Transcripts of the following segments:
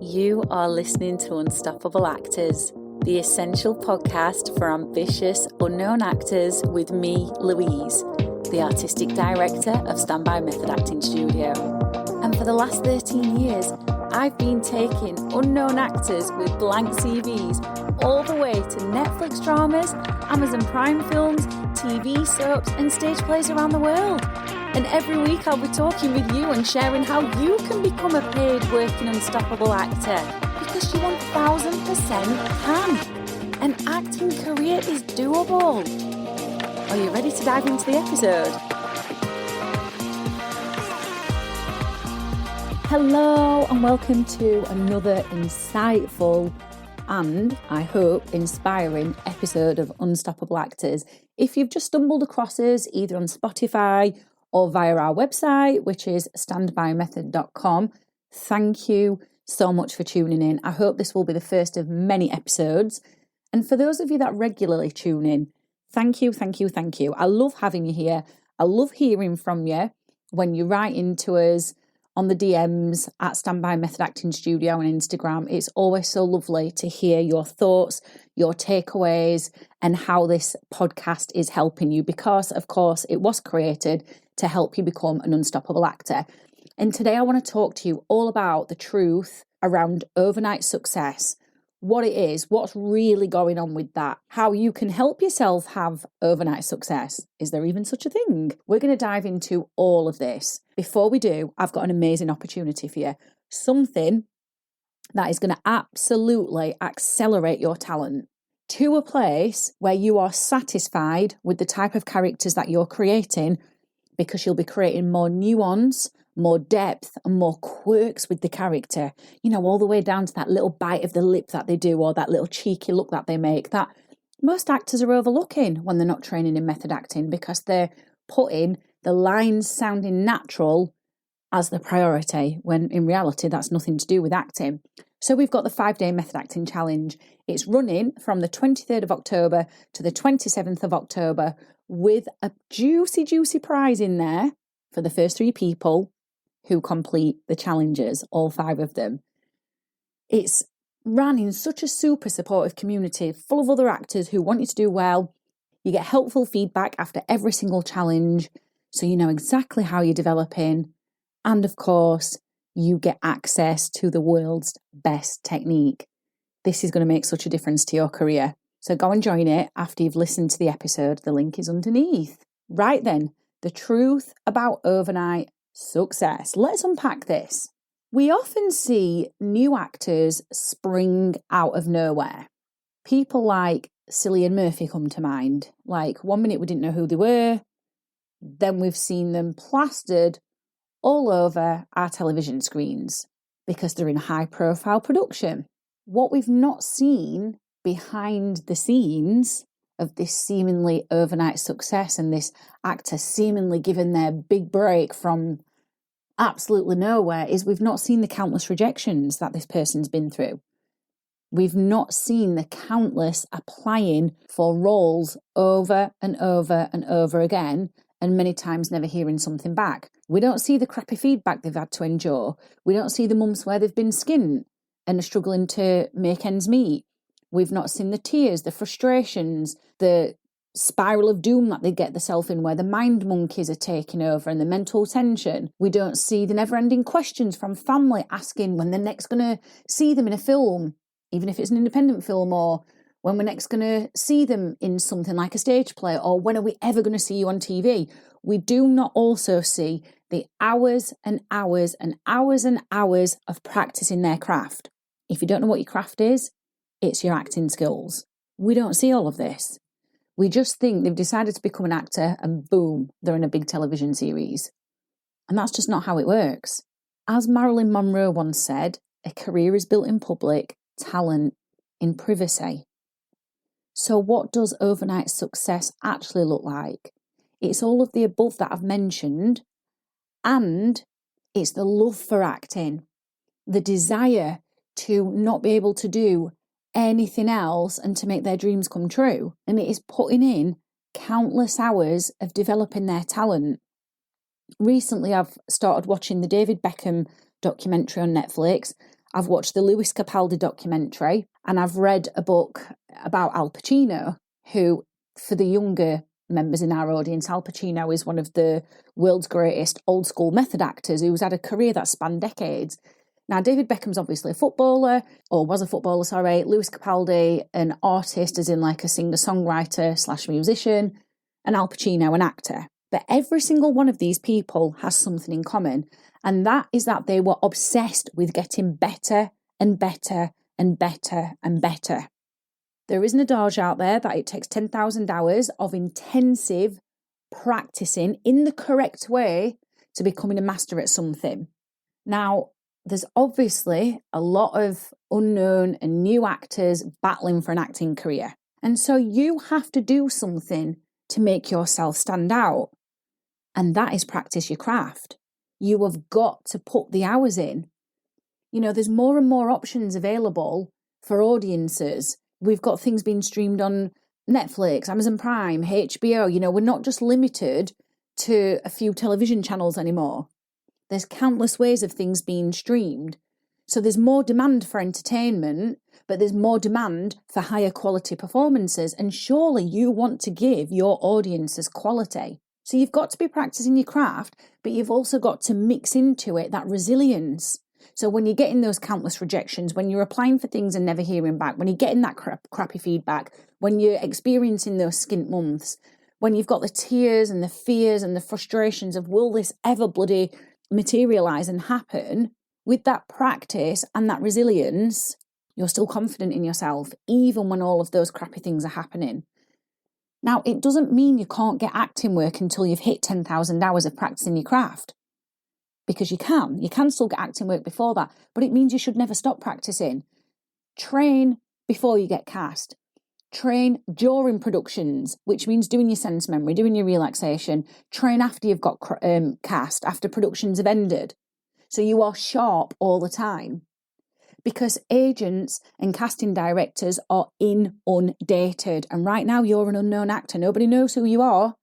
You are listening to Unstoppable Actors, the essential podcast for ambitious, unknown actors with me, Louise, the artistic director of Standby Method Acting Studio. And for the last 13 years, I've been taking unknown actors with blank CVs all the way to Netflix dramas, Amazon Prime films, TV soaps and stage plays around the world. And every week I'll be talking with you and sharing how you can become a paid working unstoppable actor, because you 1000% can. An acting career is doable. Are you ready to dive into the episode? Hello and welcome to another insightful and, I hope, inspiring episode of Unstoppable Actors. If you've just stumbled across us either on Spotify or via our website, which is standbymethod.com, thank you so much for tuning in. I hope this will be the first of many episodes. And for those of you that regularly tune in, thank you. I love having you here. I love hearing from you when you write into us on the DMs at Standby Method Acting Studio on Instagram. It's always so lovely to hear your thoughts, your takeaways, and how this podcast is helping you, because, of course, it was created to help you become an unstoppable actor. And today I want to talk to you all about the truth around overnight success, what it is, what's really going on with that, how you can help yourself have overnight success. Is there even such a thing? We're going to dive into all of this. Before we do, I've got an amazing opportunity for you. Something that is going to absolutely accelerate your talent to a place where you are satisfied with the type of characters that you're creating, because you'll be creating more nuance, more depth, and more quirks with the character. You know, all the way down to that little bite of the lip that they do, or that little cheeky look that they make, that most actors are overlooking when they're not training in method acting, because they're putting the lines sounding natural as the priority, when in reality that's nothing to do with acting. So we've got the 5-day method acting challenge. It's running from the 23rd of October to the 27th of October, with a juicy prize in there for the first 3 people who complete the challenges, all 5 of them. It's ran in such a super supportive community full of other actors who want you to do well. You get helpful feedback after every single challenge, so you know exactly how you're developing. And of course, you get access to the world's best technique. This is going to make such a difference to your career. So go and join it after you've listened to the episode. The link is underneath. Right then, the truth about overnight success. Let's unpack this. We often see new actors spring out of nowhere. People like Cillian Murphy come to mind. Like, one minute we didn't know who they were, then we've seen them plastered all over our television screens because they're in high-profile production. What we've not seen behind the scenes of this seemingly overnight success, and this actor seemingly given their big break from absolutely nowhere, is we've not seen the countless rejections that this person's been through. We've not seen the countless applying for roles over and over and over again, and many times never hearing something back. We don't see the crappy feedback they've had to endure. We don't see the months where they've been skint and are struggling to make ends meet. We've not seen the tears, the frustrations, the spiral of doom that they get themselves in, where the mind monkeys are taking over, and the mental tension. We don't see the never-ending questions from family asking when they're next going to see them in a film, even if it's an independent film, or when we're next going to see them in something like a stage play, or when are we ever going to see you on TV. We do not also see the hours and hours and hours and hours of practicing their craft. If you don't know what your craft is, it's your acting skills. We don't see all of this. We just think they've decided to become an actor and boom, they're in a big television series. And that's just not how it works. As Marilyn Monroe once said, a career is built in public, talent in privacy. So what does overnight success actually look like? It's all of the above that I've mentioned, and it's the love for acting, the desire to not be able to do anything else and to make their dreams come true. And it is putting in countless hours of developing their talent. Recently, I've started watching the David Beckham documentary on Netflix. I've watched the Lewis Capaldi documentary, and I've read a book about Al Pacino, who, for the younger members in our audience, Al Pacino is one of the world's greatest old school method actors who's had a career that spanned decades. Now, David Beckham's obviously a footballer, or was a footballer, sorry. Lewis Capaldi, an artist, as in like a singer-songwriter / musician, and Al Pacino, an actor. But every single one of these people has something in common, and that is that they were obsessed with getting better and better and better and better. There is an adage out there that it takes 10,000 hours of intensive practicing in the correct way to becoming a master at something. Now, there's obviously a lot of unknown and new actors battling for an acting career. And so you have to do something to make yourself stand out. And that is practice your craft. You have got to put the hours in. You know, there's more and more options available for audiences. We've got things being streamed on Netflix, Amazon Prime, HBO. You know, we're not just limited to a few television channels anymore. There's countless ways of things being streamed. So there's more demand for entertainment, but there's more demand for higher quality performances. And surely you want to give your audiences quality. So you've got to be practicing your craft, but you've also got to mix into it that resilience. So when you're getting those countless rejections, when you're applying for things and never hearing back, when you're getting that crappy feedback, when you're experiencing those skint months, when you've got the tears and the fears and the frustrations of will this ever bloody materialize and happen, with that practice and that resilience, you're still confident in yourself, even when all of those crappy things are happening. Now, it doesn't mean you can't get acting work until you've hit 10,000 hours of practicing your craft. Because you can still get acting work before that, but it means you should never stop practicing. Train before you get cast. Train during productions, which means doing your sense memory, doing your relaxation. Train after you've got cast, after productions have ended. So you are sharp all the time. Because agents and casting directors are inundated. And right now you're an unknown actor. Nobody knows who you are.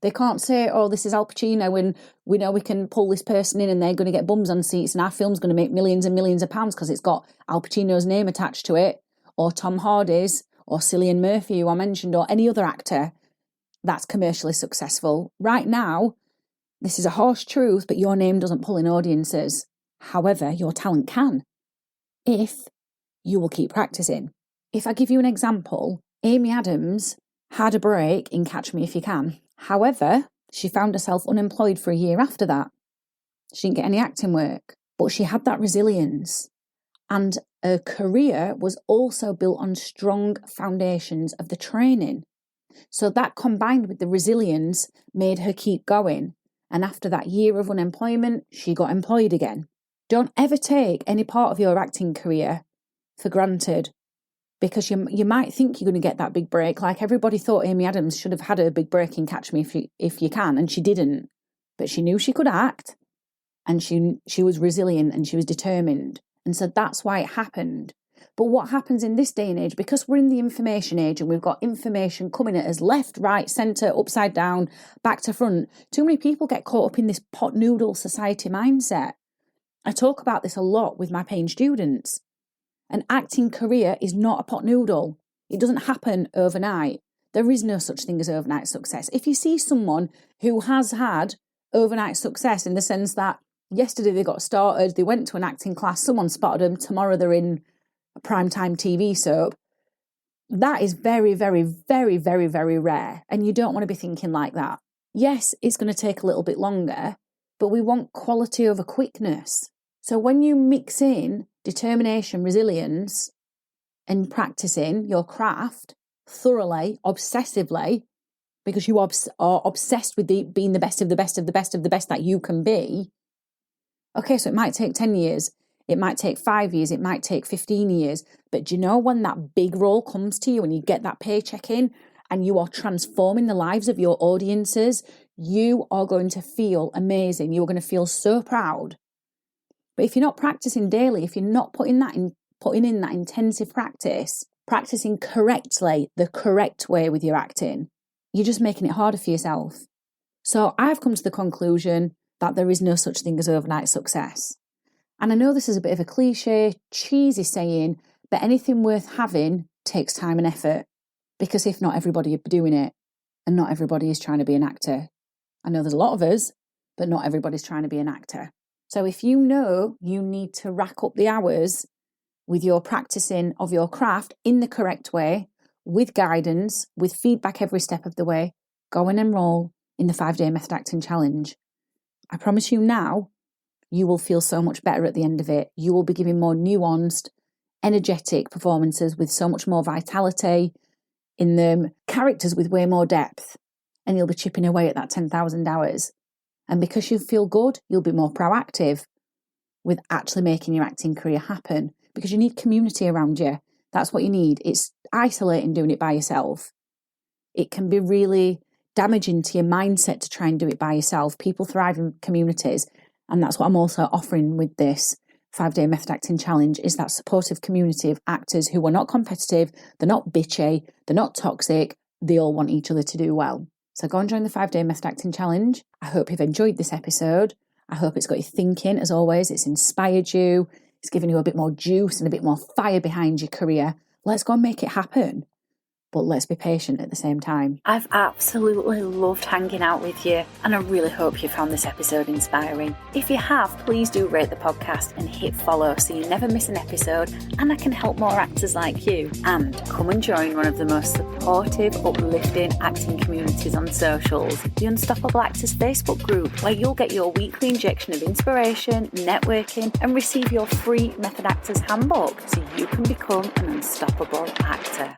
They can't say, oh, this is Al Pacino and we know we can pull this person in and they're going to get bums on seats and our film's going to make millions and millions of pounds because it's got Al Pacino's name attached to it, or Tom Hardy's, or Cillian Murphy, who I mentioned, or any other actor that's commercially successful. Right now, this is a harsh truth, but your name doesn't pull in audiences. However, your talent can, if you will keep practicing. If I give you an example, Amy Adams had a break in Catch Me If You Can. However, she found herself unemployed for a year after that. She didn't get any acting work, but she had that resilience. And her career was also built on strong foundations of the training. So that combined with the resilience made her keep going. And after that year of unemployment, she got employed again. Don't ever take any part of your acting career for granted. Because you might think you're going to get that big break. Like everybody thought Amy Adams should have had a big break in Catch Me If You Can, and she didn't. But she knew she could act, and she was resilient and she was determined. And so that's why it happened. But what happens in this day and age, because we're in the information age and we've got information coming at us left, right, centre, upside down, back to front, too many people get caught up in this pot noodle society mindset. I talk about this a lot with my paying students. An acting career is not a pot noodle. It doesn't happen overnight. There is no such thing as overnight success. If you see someone who has had overnight success in the sense that yesterday they got started, they went to an acting class, someone spotted them, tomorrow they're in a primetime TV soap, that is very, very, very, very, very rare. And you don't want to be thinking like that. Yes, it's going to take a little bit longer, but we want quality over quickness. So when you mix in determination, resilience, and practicing your craft thoroughly, obsessively, because you are obsessed with being the best of the best of the best of the best that you can be. Okay, so it might take 10 years, it might take 5 years, it might take 15 years, but do you know when that big role comes to you and you get that paycheck in and you are transforming the lives of your audiences, you are going to feel amazing. You're going to feel so proud. But if you're not practicing daily, if you're not putting in that intensive practice, practicing correctly, the correct way with your acting, you're just making it harder for yourself. So I've come to the conclusion that there is no such thing as overnight success. And I know this is a bit of a cliche, cheesy saying, but anything worth having takes time and effort, because if not, everybody would be doing it, and not everybody is trying to be an actor. I know there's a lot of us, but not everybody's trying to be an actor. So if you know you need to rack up the hours with your practicing of your craft in the correct way, with guidance, with feedback every step of the way, go and enroll in the 5-day method acting challenge. I promise you now, you will feel so much better at the end of it. You will be giving more nuanced, energetic performances with so much more vitality in them, characters with way more depth, and you'll be chipping away at that 10,000 hours. And because you feel good, you'll be more proactive with actually making your acting career happen, because you need community around you. That's what you need. It's isolating doing it by yourself. It can be really damaging to your mindset to try and do it by yourself. People thrive in communities. And that's what I'm also offering with this 5-day method acting challenge, is that supportive community of actors who are not competitive, they're not bitchy, they're not toxic, they all want each other to do well. So go and join the 5-day method acting challenge. I hope you've enjoyed this episode. I hope it's got you thinking, as always. It's inspired you. It's given you a bit more juice and a bit more fire behind your career. Let's go and make it happen. But let's be patient at the same time. I've absolutely loved hanging out with you, and I really hope you found this episode inspiring. If you have, please do rate the podcast and hit follow so you never miss an episode, and I can help more actors like you. And come and join one of the most supportive, uplifting acting communities on socials, the Unstoppable Actors Facebook group, where you'll get your weekly injection of inspiration, networking, and receive your free Method Actors handbook so you can become an unstoppable actor.